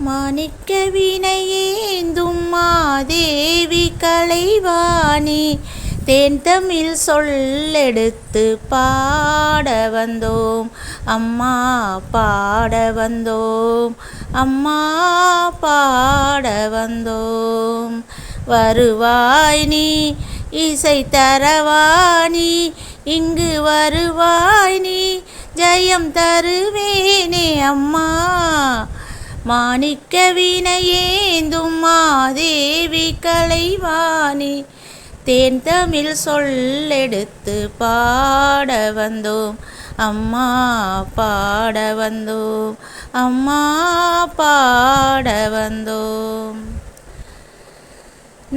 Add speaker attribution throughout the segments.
Speaker 1: மாணிக்க வினையேந்தும் மாதேவி கலைவாணி தேன் தமிழ் சொல்லெடுத்து பாட வந்தோம் அம்மா, பாட வந்தோம் அம்மா, பாட வந்தோம். வருவாய் நீ இசை தரவாணி, இங்கு வருவாய் நீ ஜெயம் தருவேனே அம்மா. மாணிக்க வினையேந்தும் மாதேவி கலைவாணி தேன் தமிழ் சொல்லெடுத்து பாட வந்தோம் அம்மா, பாட வந்தோம் அம்மா, பாட வந்தோம்.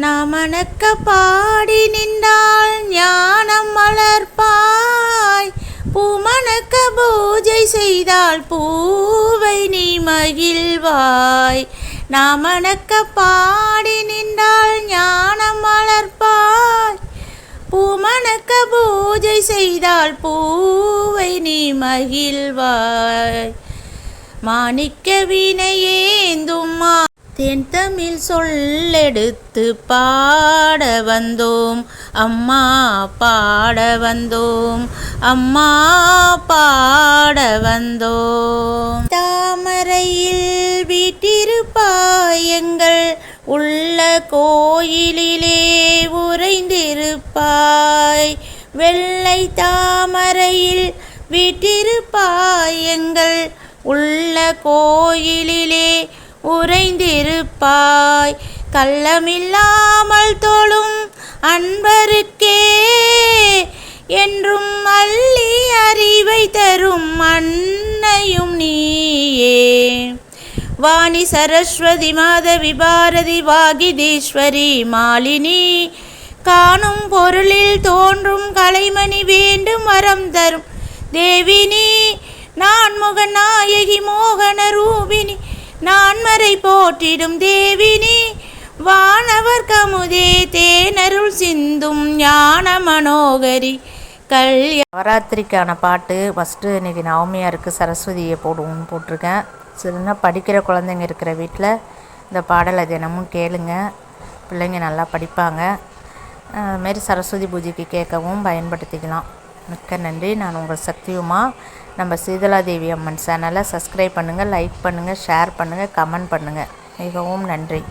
Speaker 1: நாமணக்க பாடி நின்றால் ஞானம் வளர்ப்பாய், பூமணக்க பூஜை செய்தால் பூவை நீ மகிழ்வாய். நாமணக்க பாடி நின்றால் ஞானம் வளர்ப்பாய், பூமணக்க பூஜை செய்தால் பூவை நீ மகிழ்வாய். மாணிக்க வினையேந்தும் தேன் தமிழ் சொல்லெடுத்து பாட வந்தோம் அம்மா, பாட வந்தோம் அம்மா, பாட வந்தோம். தாமரையில் வீட்டிருப்பாய், எங்கள் உள்ள கோயிலிலே உறைந்திருப்பாய். வெள்ளை தாமரையில் வீட்டிருப்பாய், எங்கள் உள்ள கோயிலிலே உறைந்திருப்பாய். கள்ளமில்லாமல் தொழும் அன்பருக்கே என்றும் அள்ளி அறிவை தரும் அன்னையும் நீயே. வாணி சரஸ்வதி மாதவி பாரதி வாகிதேஸ்வரி மாலினி, காணும் பொருளில் தோன்றும் கலைமணி வேண்டும் வரம் தரும் தேவினி. நான்முக நாயகி மோகன ரூபினி, நான்மறை போற்றிடும் தேவினி. வானவர் கமுதே தேனருள் சிந்தும் ஞான மனோகரி நவராத்திரிக்கான பாட்டு ஃபஸ்ட்டு இன்றைக்கி நவமியாருக்கு சரஸ்வதியை போட்டிருக்கேன். சின்ன படிக்கிற குழந்தைங்க இருக்கிற வீட்டில் இந்த பாடலை தினமும் கேளுங்க, பிள்ளைங்க நல்லா படிப்பாங்க. அதுமாரி சரஸ்வதி பூஜைக்கு கேட்கவும் பயன்படுத்திக்கலாம். மிக்க நன்றி. நான் உங்கள் சக்தியுமா. நம்ம சீதலாதேவி அம்மன் சேனலை சப்ஸ்கிரைப் பண்ணுங்கள், லைக் பண்ணுங்கள், ஷேர் பண்ணுங்கள், கமெண்ட் பண்ணுங்கள். மிகவும் நன்றி.